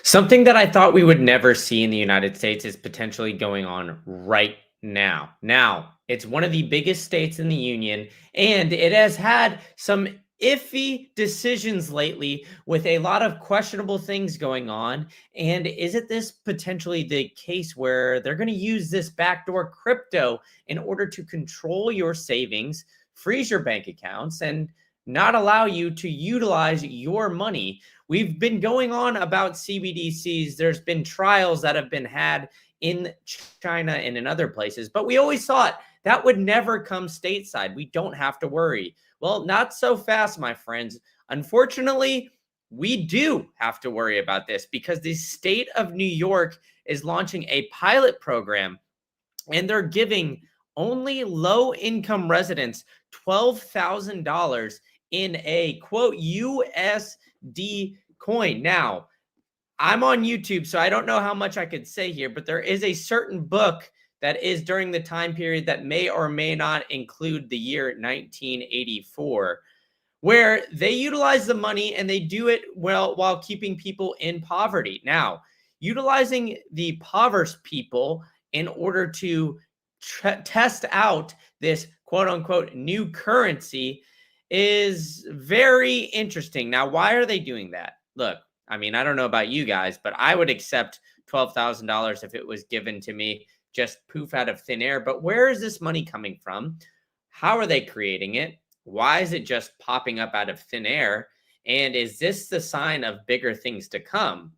Something that I thought we would never see in the United States is potentially going on right now. Now, it's one of the biggest states in the union, and it has had some iffy decisions lately with a lot of questionable things going on. And isn't this potentially the case where they're going to use this backdoor crypto in order to control your savings, freeze your bank accounts, and not allow you to utilize your money? We've been going on about CBDCs. There's been trials that have been had in China and in other places, but we always thought that would never come stateside. We don't have to worry. Well, not so fast, my friends. Unfortunately, we do have to worry about this because the state of New York is launching a pilot program, and they're giving only low-income residents $12,000 in a quote USD coin. Now, I'm on YouTube, so I don't know how much I could say here, but there is a certain book that is during the time period that may or may not include the year 1984, where they utilize the money and they do it well while keeping people in poverty. Now, utilizing the impoverished people in order to test out this quote unquote new currency is very interesting. Now, why are they doing that? Look, I mean, I don't know about you guys, but I would accept $12,000 if it was given to me just poof out of thin air. But where is this money coming from? How are they creating it? Why is it just popping up out of thin air? And is this the sign of bigger things to come?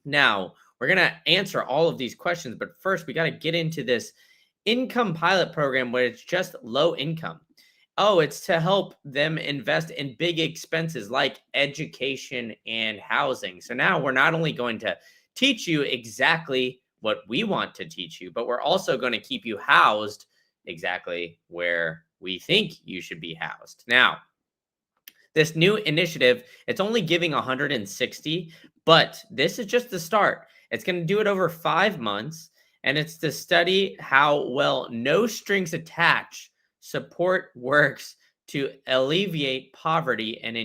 Now, we're going to answer all of these questions, but first we got to get into this income pilot program where it's just low income. Oh, it's to help them invest in big expenses like education and housing. So now we're not only going to teach you exactly what we want to teach you, but we're also going to keep you housed exactly where we think you should be housed. Now, this new initiative, it's only giving 160, but this is just the start. It's going to do it over 5 months, and it's to study how well no strings attached support works to alleviate poverty and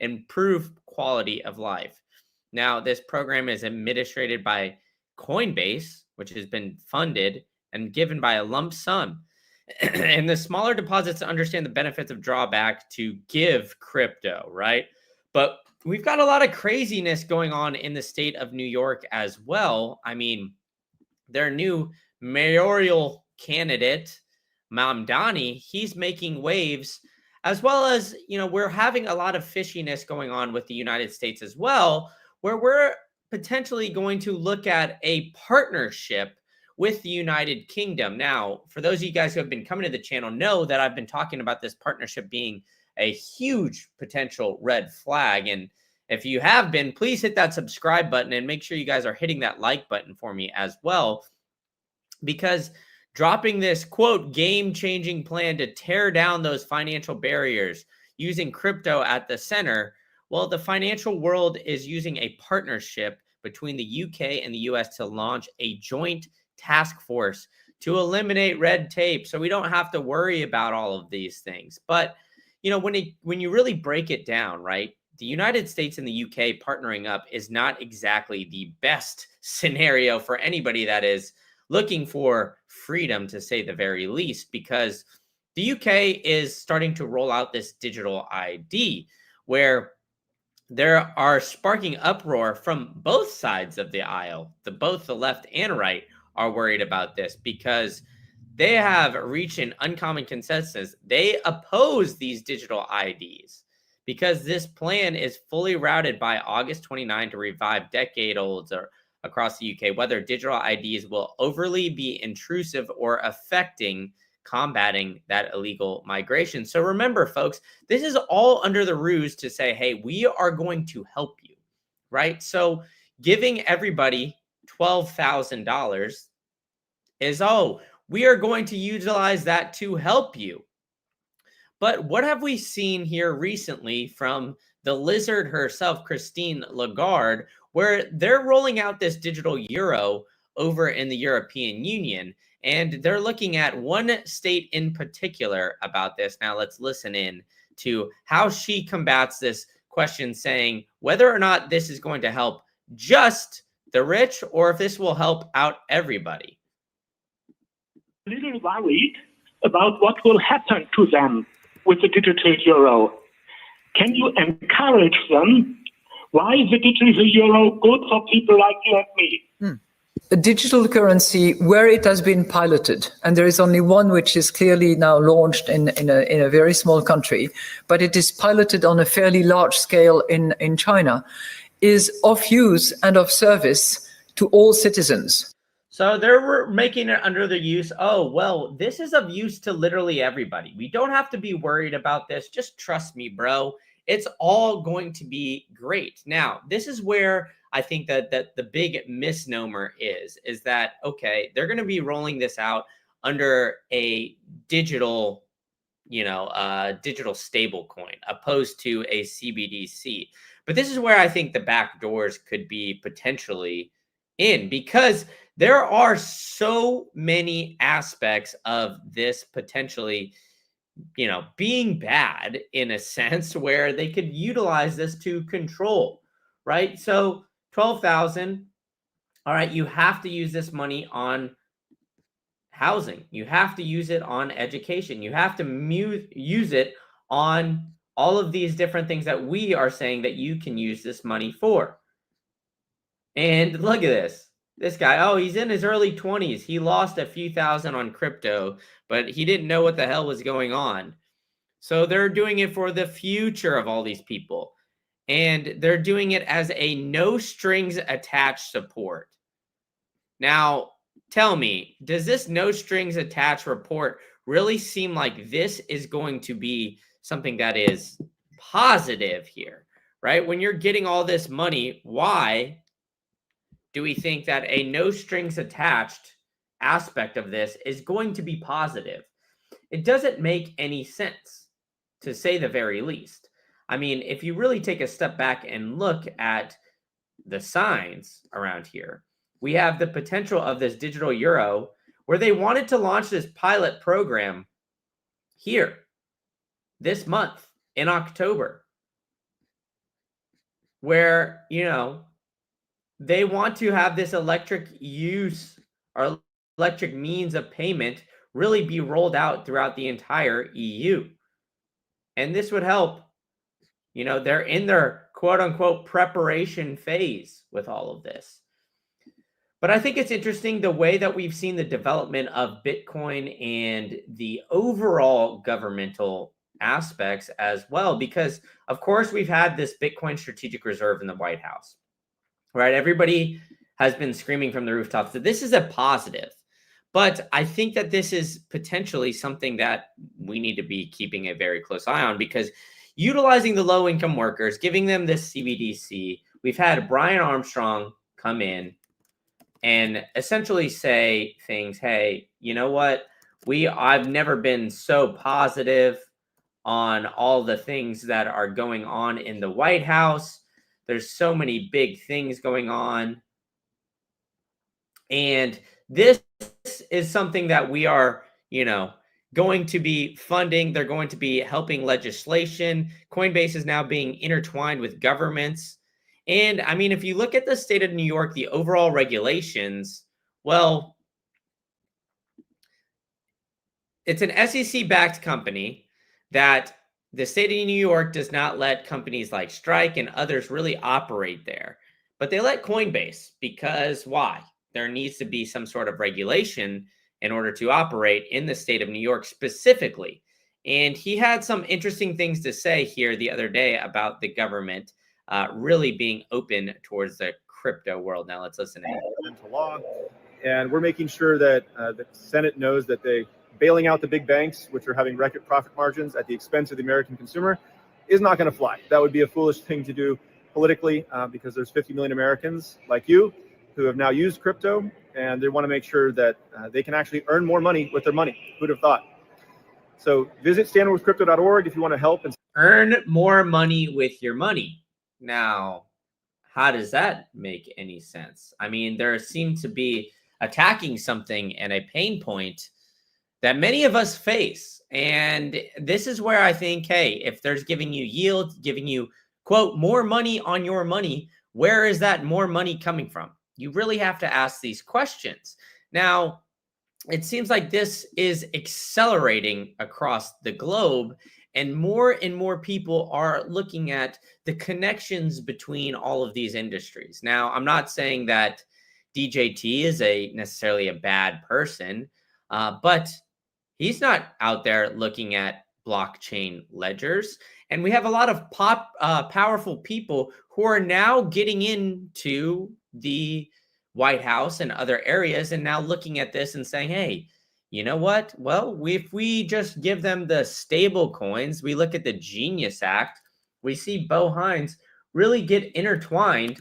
improve quality of life. Now, this program is administered by Coinbase, which has been funded and given by a lump sum. And the smaller deposits understand the benefits of drawback to give crypto, right? But we've got a lot of craziness going on in the state of New York as well. I mean, their new mayoral candidate, Mamdani, he's making waves, as well as, we're having a lot of fishiness going on with the United States as well, where we're potentially going to look at a partnership with the United Kingdom. Now, for those of you guys who have been coming to the channel, know that I've been talking about this partnership being a huge potential red flag. And if you have been, please hit that subscribe button and make sure you guys are hitting that like button for me as well, because dropping this quote game-changing plan to tear down those financial barriers using crypto at the center, well, the financial world is using a partnership between the UK and the US to launch a joint task force to eliminate red tape so we don't have to worry about all of these things. But, when you really break it down, right, the United States and the UK partnering up is not exactly the best scenario for anybody that is looking for freedom, to say the very least, because the UK is starting to roll out this digital ID where there are sparking uproar from both sides of the aisle. Both the left and right are worried about this because they have reached an uncommon consensus. They oppose these digital IDs because this plan is fully routed by August 29 to revive decade-olds across the UK, whether digital IDs will overly be intrusive or affecting combating that illegal migration. So remember, folks, this is all under the ruse to say, hey, we are going to help you, right? So giving everybody $12,000 is, we are going to utilize that to help you. But what have we seen here recently from the lizard herself, Christine Lagarde, where they're rolling out this digital euro over in the European Union, and they're looking at one state in particular about this. Now let's listen in to how she combats this question, saying whether or not this is going to help just the rich or if this will help out everybody. A little worried about what will happen to them with the digital euro. Can you encourage them? Why is the digital euro good for people like you and me? A digital currency where it has been piloted, and there is only one which is clearly now launched in a very small country, but it is piloted on a fairly large scale in China, is of use and of service to all citizens. So they're making it under the use. Oh, well, this is of use to literally everybody. We don't have to be worried about this. Just trust me, bro. It's all going to be great. Now, this is where I think that the big misnomer is that, okay, they're going to be rolling this out under a digital, digital stable coin opposed to a CBDC. But this is where I think the back doors could be potentially in, because there are so many aspects of this potentially, being bad in a sense where they could utilize this to control, right? So 12,000, all right, you have to use this money on housing. You have to use it on education. You have to use it on all of these different things that we are saying that you can use this money for. And look at this. This guy, oh, he's in his early 20s. He lost a few thousand on crypto, but he didn't know what the hell was going on. So they're doing it for the future of all these people. And they're doing it as a no strings attached support. Now, tell me, does this no strings attached report really seem like this is going to be something that is positive here, right? When you're getting all this money, why do we think that a no strings attached aspect of this is going to be positive? It doesn't make any sense, to say the very least. I mean, if you really take a step back and look at the signs around here, we have the potential of this digital euro where they wanted to launch this pilot program here this month in October, where, they want to have this electric use or electric means of payment really be rolled out throughout the entire EU. And this would help. They're in their quote unquote preparation phase with all of this. But I think it's interesting the way that we've seen the development of Bitcoin and the overall governmental aspects as well, because of course we've had this Bitcoin strategic reserve in the White House. Right? Everybody has been screaming from the rooftops that this is a positive. But I think that this is potentially something that we need to be keeping a very close eye on, because utilizing the low-income workers, giving them this CBDC, we've had Brian Armstrong come in and essentially say things, hey, you know what? I've never been so positive on all the things that are going on in the White House. There's so many big things going on. And this is something that we are, going to be funding. They're going to be helping legislation. Coinbase is now being intertwined with governments. And I mean, if you look at the state of New York, the overall regulations, well, it's an SEC-backed company that the state of New York does not let companies like Strike and others really operate there. But they let Coinbase, because why? There needs to be some sort of regulation in order to operate in the state of New York specifically. And he had some interesting things to say here the other day about the government really being open towards the crypto world. Now let's listen in. Into law, and we're making sure that the Senate knows that bailing out the big banks, which are having record profit margins at the expense of the American consumer, is not going to fly. That would be a foolish thing to do politically, because there's 50 million Americans like you who have now used crypto, and they want to make sure that they can actually earn more money with their money. Who'd have thought? So visit standwithcrypto.org if you want to help and earn more money with your money. Now, how does that make any sense? I mean, there seems to be attacking something and a pain point that many of us face. And this is where I think, hey, if there's giving you yield, giving you, quote, more money on your money, where is that more money coming from? You really have to ask these questions. Now, it seems like this is accelerating across the globe, and more people are looking at the connections between all of these industries. Now, I'm not saying that DJT is necessarily a bad person, but he's not out there looking at blockchain ledgers. And we have a lot of powerful people who are now getting into the White House and other areas and now looking at this and saying, hey, you know what? Well, if we just give them the stable coins, we look at the Genius Act, we see Bo Hines really get intertwined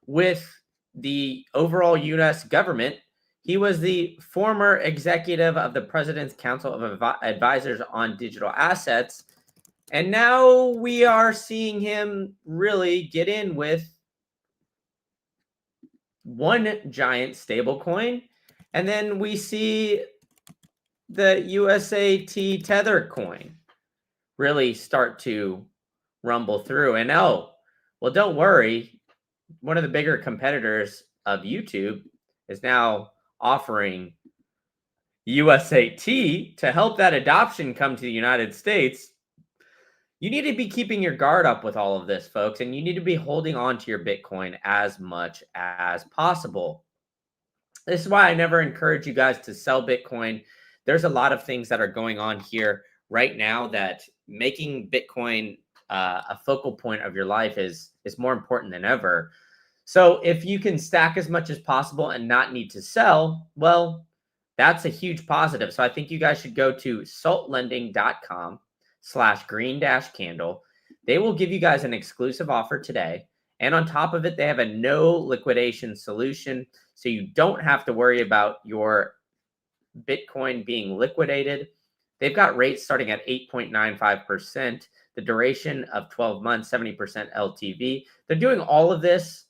with the overall U.S. government. He was the former executive of the President's Council of Advisors on Digital Assets. And now we are seeing him really get in with one giant stablecoin. And then we see the USAT Tether coin really start to rumble through. And oh, well, don't worry. One of the bigger competitors of YouTube is now offering USAT to help that adoption come to the United States. You need to be keeping your guard up with all of this, folks, and you need to be holding on to your Bitcoin as much as possible. This is why I never encourage you guys to sell Bitcoin. There's a lot of things that are going on here right now that making Bitcoin a focal point of your life is more important than ever. So if you can stack as much as possible and not need to sell, well, that's a huge positive. So I think you guys should go to saltlending.com/green-candle. They will give you guys an exclusive offer today. And on top of it, they have a no liquidation solution. So you don't have to worry about your Bitcoin being liquidated. They've got rates starting at 8.95%, the duration of 12 months, 70% LTV. They're doing all of this.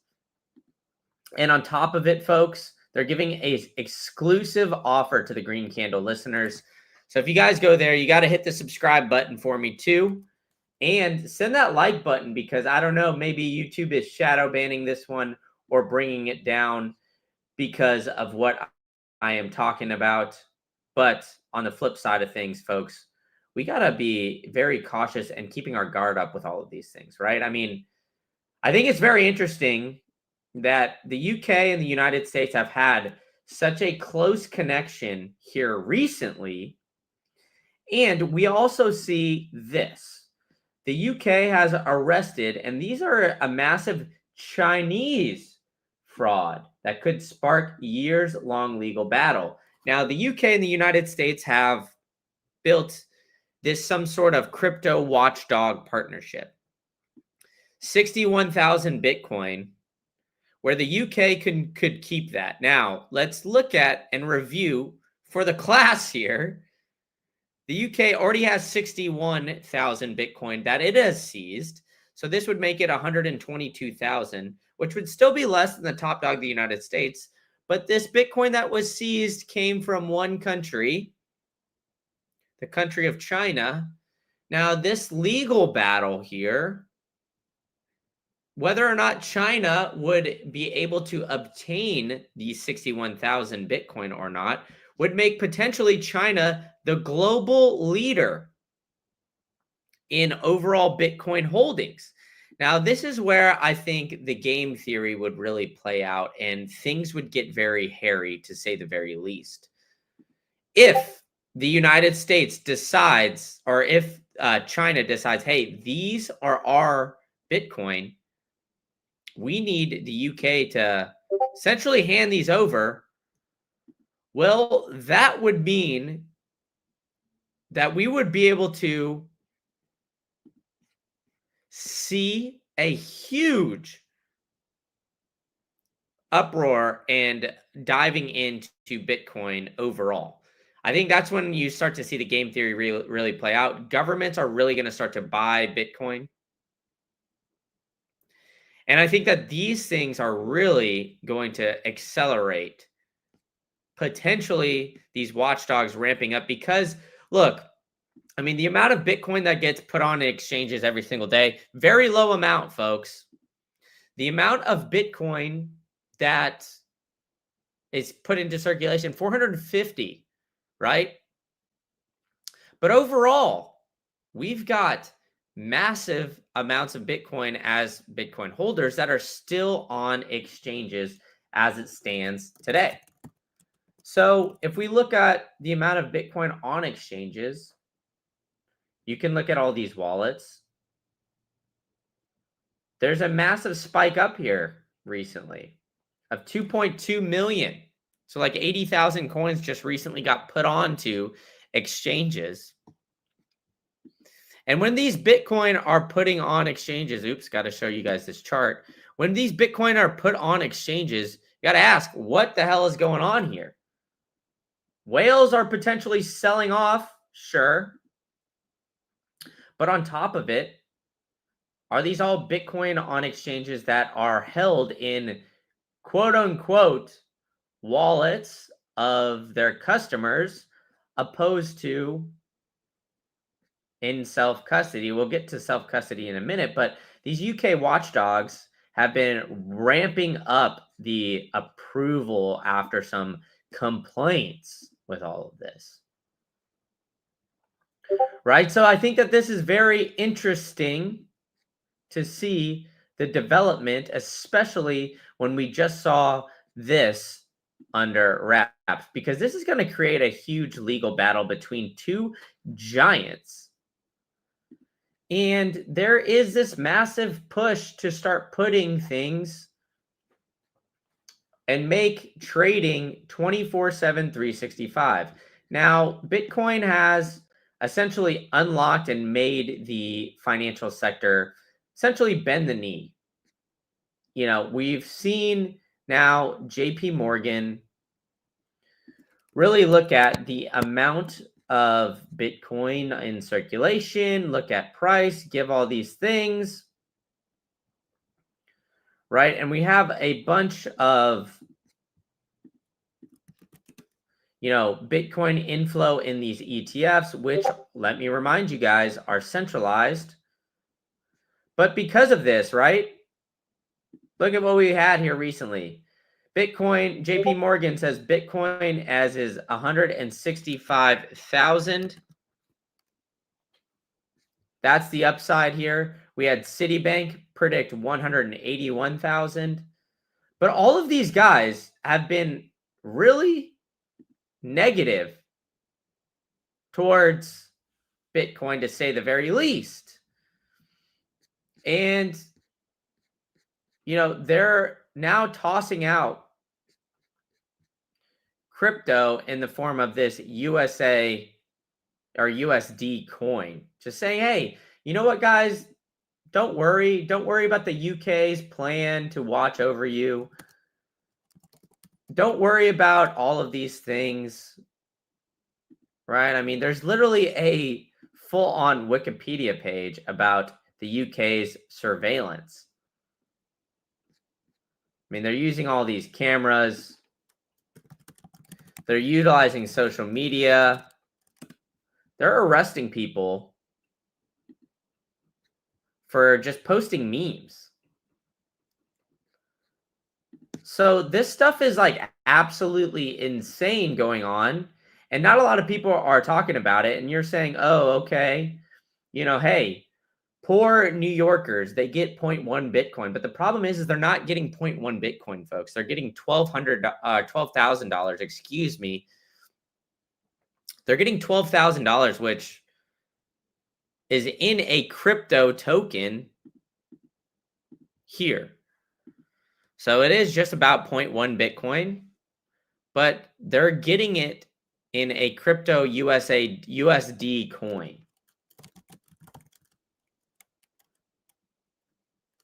And on top of it, folks, they're giving an exclusive offer to the Green Candle listeners. So if you guys go there, you got to hit the subscribe button for me too. And send that like button because I don't know, maybe YouTube is shadow banning this one or bringing it down because of what I am talking about. But on the flip side of things, folks, we got to be very cautious and keeping our guard up with all of these things, right? I mean, I think it's very interesting that the UK and the United States have had such a close connection here recently. And we also see this. The UK has arrested, and these are a massive Chinese fraud that could spark years-long legal battle. Now, the UK and the United States have built some sort of crypto watchdog partnership. 61,000 Bitcoin, where the UK could keep that. Now, let's look at and review for the class here. The UK already has 61,000 Bitcoin that it has seized. So this would make it 122,000, which would still be less than the top dog, the United States. But this Bitcoin that was seized came from one country, the country of China. Now, this legal battle here, whether or not China would be able to obtain these 61,000 Bitcoin or not, would make potentially China the global leader in overall Bitcoin holdings. Now, this is where I think the game theory would really play out and things would get very hairy, to say the very least. If the United States decides, or if China decides, hey, these are our Bitcoin, we need the UK to essentially hand these over. Well, that would mean that we would be able to see a huge uproar and diving into Bitcoin overall. I think that's when you start to see the game theory really play out. Governments are really going to start to buy Bitcoin. And I think that these things are really going to accelerate potentially these watchdogs ramping up because, look, I mean, the amount of Bitcoin that gets put on exchanges every single day, very low amount, folks. the amount of Bitcoin that is put into circulation, 450, right? But overall, we've got massive amounts of Bitcoin as Bitcoin holders that are still on exchanges as it stands today. So if we look at the amount of Bitcoin on exchanges, you can look at all these wallets. There's a massive spike up here recently of 2.2 million. So like 80,000 coins just recently got put onto exchanges. And when these Bitcoin are putting on exchanges, oops, got to show you guys this chart. When these Bitcoin are put on exchanges, you got to ask, what the hell is going on here? Whales are potentially selling off, sure. But on top of it, are these all Bitcoin on exchanges that are held in quote unquote wallets of their customers opposed to in self-custody? We'll get to self-custody in a minute, but these UK watchdogs have been ramping up the approval after some complaints with all of this. Right? So I think that this is very interesting to see the development, especially when we just saw this under wraps, because this is going to create a huge legal battle between two giants. And there is this massive push to start putting things and make trading 24/7, 365. Now, Bitcoin has essentially unlocked and made the financial sector essentially bend the knee. You know, we've seen now JP Morgan really look at the amount of Bitcoin in circulation, look at price, give all these things, right? And we have a bunch of, you know, Bitcoin inflow in these ETFs, which, let me remind you guys, are centralized. But because of this, right? Look at what we had here recently. Bitcoin, JP Morgan says Bitcoin as is 165,000. That's the upside here. We had Citibank predict 181,000. But all of these guys have been really negative towards Bitcoin, to say the very least. And, you know, they're now tossing out crypto in the form of this USA or USD coin. Just saying, hey, you know what, guys? Don't worry. Don't worry about the UK's plan to watch over you. Don't worry about all of these things, right? I mean, there's literally a full-on Wikipedia page about the UK's surveillance. I mean, they're using all these cameras. They're utilizing social media. They're arresting people for just posting memes. So this stuff is like absolutely insane going on. And not a lot of people are talking about it. And you're saying, oh, okay, you know, hey, poor New Yorkers, they get 0.1 Bitcoin. But the problem is they're not getting 0.1 Bitcoin, folks. They're getting $12,000, excuse me. They're getting $12,000, which is in a crypto token here. So it is just about 0.1 Bitcoin, but they're getting it in a crypto USD coin,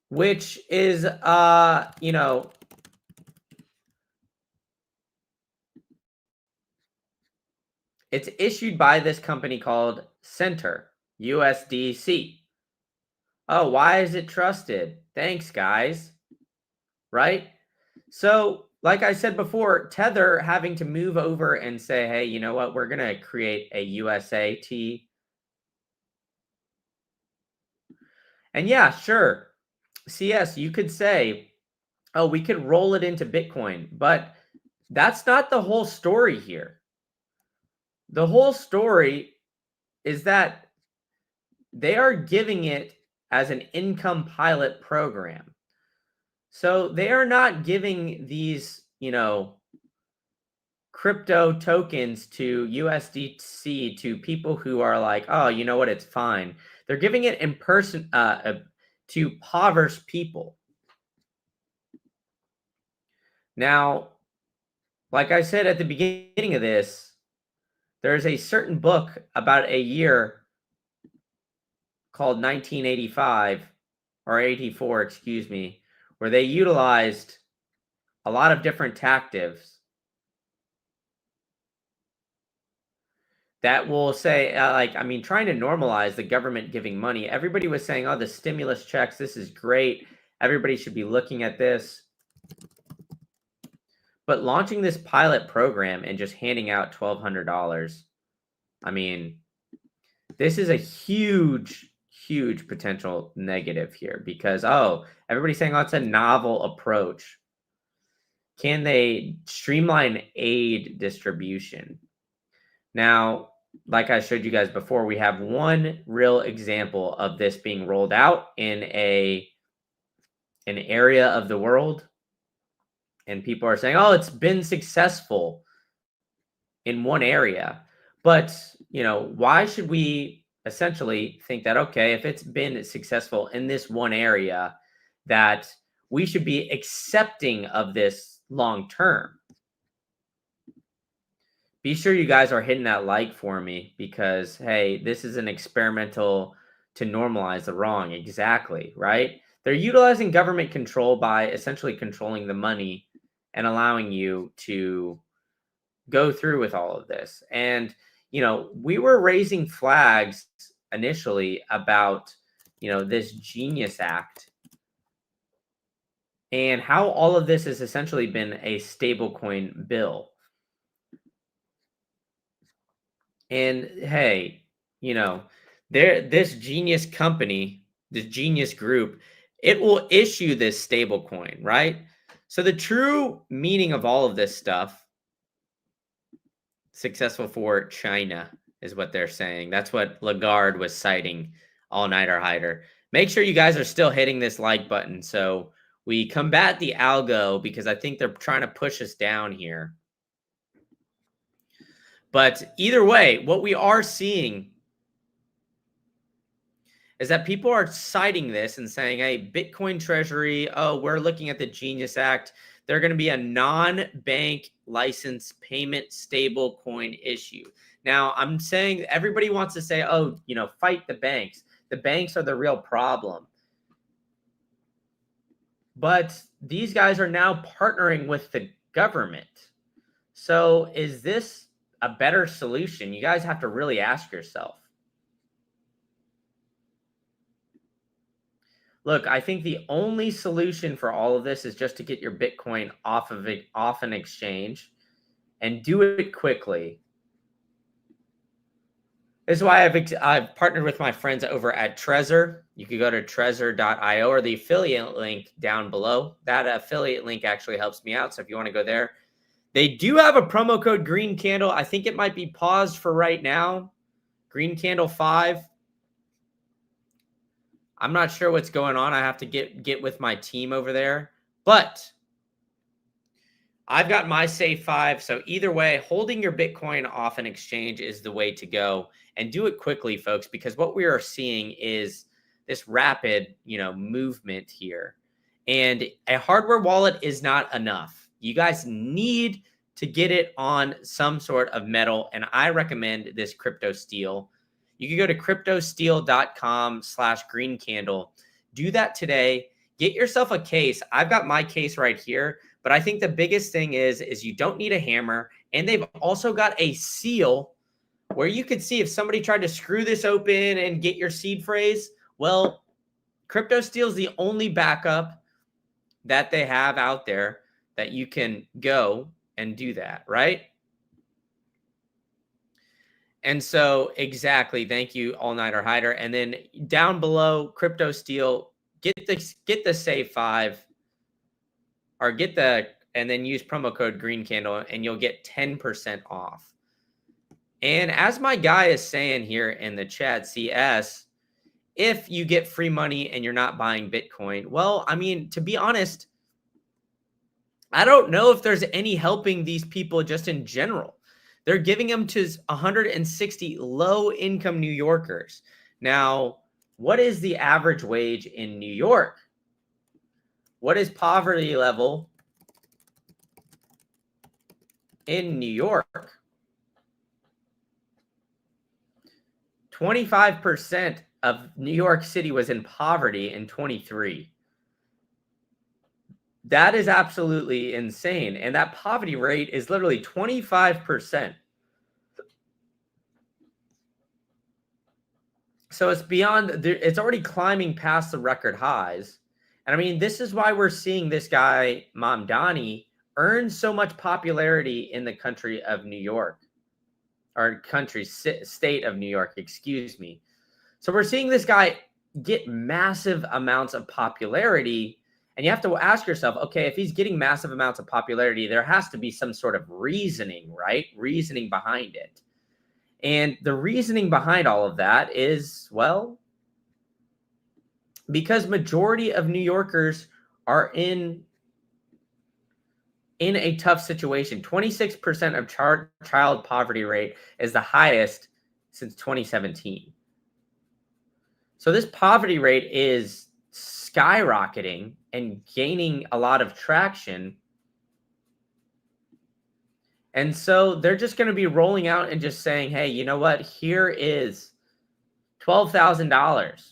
which is, you know, it's issued by this company called Center USDC. Oh, why is it trusted? Thanks, guys. Right? So, like I said before, Tether having to move over and say, hey, you know what? We're going to create a USAT. And yeah, sure. CS, you could say, oh, we could roll it into Bitcoin, but that's not the whole story here. The whole story is that they are giving it as an income pilot program. So they are not giving these, crypto tokens to USDC to people who are like, oh, you know what, it's fine. They're giving it in person to impoverished people. Now, like I said at the beginning of this, there's a certain book about a year called 1985 or 84, excuse me, where they utilized a lot of different tactics that will say, trying to normalize the government giving money. Everybody was saying, oh, the stimulus checks, this is great. Everybody should be looking at this. But launching this pilot program and just handing out $1,200, I mean, this is a huge, huge potential negative here because, everybody's saying, oh, it's a novel approach. Can they streamline aid distribution? Now, like I showed you guys before, we have one real example of this being rolled out in an area of the world. And people are saying, oh, it's been successful in one area. But, why should we essentially think that, okay, if it's been successful in this one area, that we should be accepting of this long term? Be sure you guys are hitting that like for me because, hey, this is an experimental to normalize the wrong. Exactly, right? They're utilizing government control by essentially controlling the money and allowing you to go through with all of this. And, we were raising flags initially about, this Genius Act and how all of this has essentially been a stablecoin bill. And hey, this genius company, this genius group, it will issue this stable coin, right? So the true meaning of all of this stuff, successful for China, is what they're saying. That's what Lagarde was citing, all-nighter hider. Make sure you guys are still hitting this like button so we combat the algo because I think they're trying to push us down here. But either way, what we are seeing is that people are citing this and saying, hey, Bitcoin Treasury, oh, we're looking at the Genius Act. They're going to be a non-bank license payment stable coin issue. Now, I'm saying everybody wants to say, oh, fight the banks. The banks are the real problem. But these guys are now partnering with the government. So is this a better solution? You guys have to really ask yourself. Look, I think the only solution for all of this is just to get your Bitcoin off an exchange and do it quickly. This is why I've partnered with my friends over at Trezor. You could go to trezor.io or the affiliate link down below. That affiliate link actually helps me out. So if you want to go there, they do have a promo code Green Candle. I think it might be paused for right now. Green Candle 5. I'm not sure what's going on. I have to get with my team over there. But I've got my safe 5. So either way, holding your Bitcoin off an exchange is the way to go. And do it quickly, folks, because what we are seeing is this rapid, movement here. And a hardware wallet is not enough. You guys need to get it on some sort of metal. And I recommend this crypto steel. You can go to cryptosteel.com/greencandle. Do that today. Get yourself a case. I've got my case right here. But I think the biggest thing is you don't need a hammer. And they've also got a seal where you could see if somebody tried to screw this open and get your seed phrase. Well, Crypto Steel is the only backup that they have out there that you can go and do that, right? And so exactly, thank you, all-nighter hider. And then down below, Crypto Steel, get the save 5. or and then use promo code Green Candle, and you'll get 10% off. And as my guy is saying here in the chat, CS, if you get free money and you're not buying Bitcoin, well, I mean, to be honest, I don't know if there's any helping these people just in general. They're giving them to 160 low-income New Yorkers. Now, what is the average wage in New York? What is poverty level in New York? 25% of New York City was in poverty in 23. That is absolutely insane. And that poverty rate is literally 25%. So it's beyond, it's already climbing past the record highs. And I mean, this is why we're seeing this guy, Mamdani, earn so much popularity in the country of New York, or state of New York, excuse me. So we're seeing this guy get massive amounts of popularity. And you have to ask yourself, okay, if he's getting massive amounts of popularity, there has to be some sort of reasoning, right? Reasoning behind it. And the reasoning behind all of that is, well, because majority of New Yorkers are in a tough situation. 26% of child poverty rate is the highest since 2017. So this poverty rate is skyrocketing and gaining a lot of traction. And so they're just going to be rolling out and just saying, hey, you know what? Here is $12,000.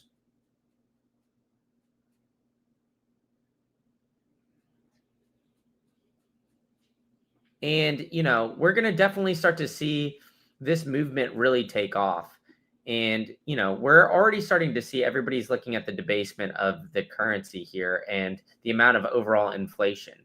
And, you know, we're going to definitely start to see this movement really take off. And, you know, we're already starting to see everybody's looking at the debasement of the currency here and the amount of overall inflation.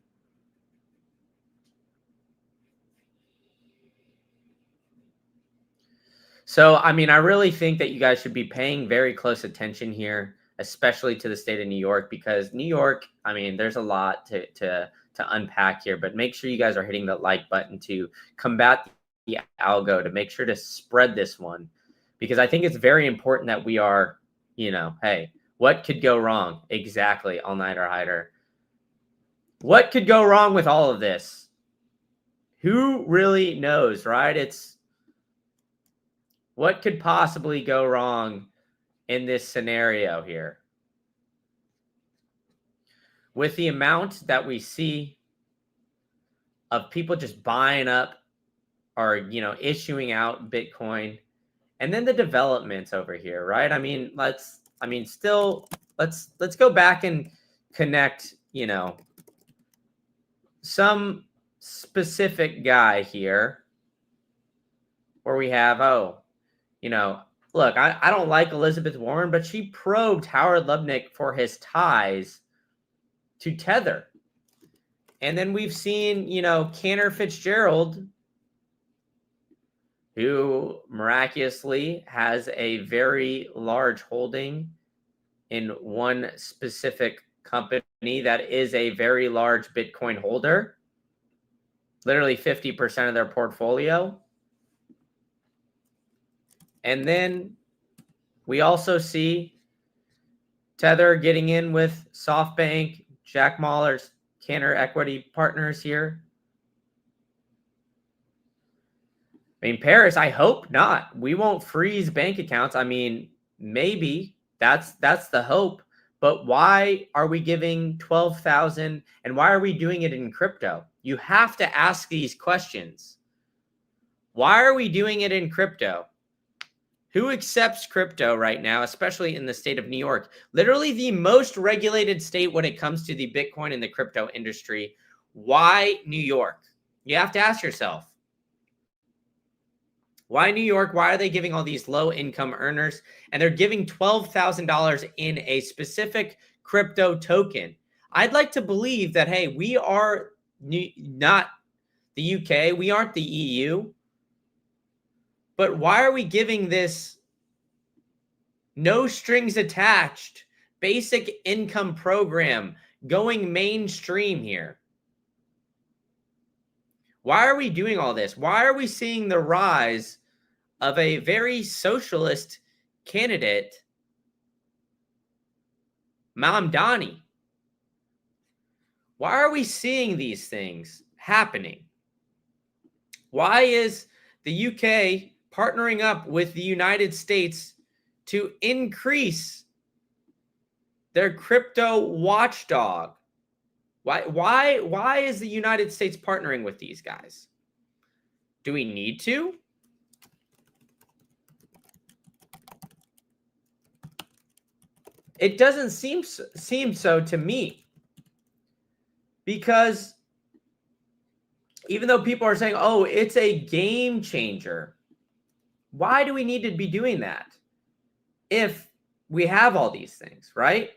So, I mean, I really think that you guys should be paying very close attention here, especially to the state of New York, because New York, I mean, there's a lot to unpack here, but make sure you guys are hitting the like button to combat the algo, to make sure to spread this one, because I think it's very important that we are, you know, hey, what could go wrong? Exactly. All-nighter hider. What could go wrong with all of this? Who really knows, right? It's what could possibly go wrong in this scenario here? With the amount that we see of people just buying up or, you know, issuing out Bitcoin, and then the developments over here, right? I mean, let's go back and connect, you know, some specific guy here where we have, oh, you know, look, I don't like Elizabeth Warren, but she probed Howard Lubnick for his ties to Tether. And then we've seen, you know, Cantor Fitzgerald, who miraculously has a very large holding in one specific company that is a very large Bitcoin holder, literally 50% of their portfolio. And then we also see Tether getting in with SoftBank, Jack Mallers, Cantor Equity Partners here. I mean, Paris, I hope not. We won't freeze bank accounts. I mean, maybe that's the hope. But why are we giving 12,000 and why are we doing it in crypto? You have to ask these questions. Why are we doing it in crypto? Who accepts crypto right now, especially in the state of New York? Literally the most regulated state when it comes to the Bitcoin and the crypto industry. Why New York? You have to ask yourself. Why New York? Why are they giving all these low-income earners? And they're giving $12,000 in a specific crypto token. I'd like to believe that, hey, we are not the UK. We aren't the EU. But why are we giving this no strings attached basic income program going mainstream here? Why are we doing all this? Why are we seeing the rise of a very socialist candidate, Mamdani? Why are we seeing these things happening? Why is the UK partnering up with the United States to increase their crypto watchdog? Why is the United States partnering with these guys? Do we need to? It doesn't seem so to me. Because even though people are saying, oh, it's a game changer, why do we need to be doing that if we have all these things, right?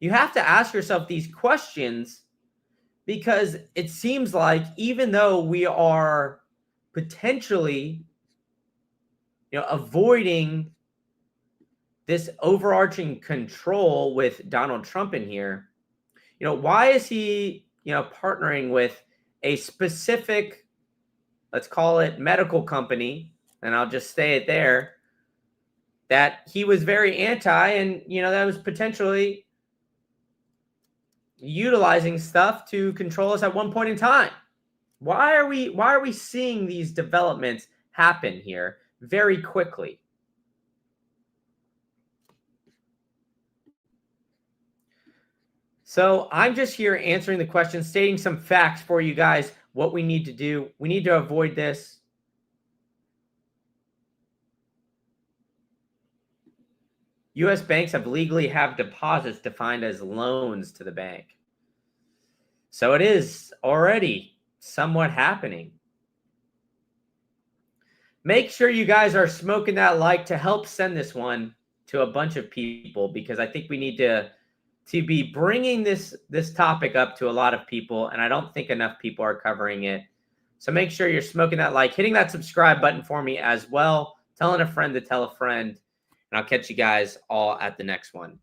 You have to ask yourself these questions because it seems like even though we are potentially, avoiding this overarching control with Donald Trump in here, why is he, partnering with a specific, let's call it medical company, and I'll just say it there, that he was very anti, and, that was potentially utilizing stuff to control us at one point in time? Why are we seeing these developments happen here very quickly? So I'm just here answering the question, stating some facts for you guys, what we need to do. We need to avoid this. U.S. banks have legally have deposits defined as loans to the bank. So it is already somewhat happening. Make sure you guys are smoking that like to help send this one to a bunch of people, because I think we need to be bringing this topic up to a lot of people, and I don't think enough people are covering it. So make sure you're smoking that like, hitting that subscribe button for me as well, telling a friend to tell a friend, and I'll catch you guys all at the next one.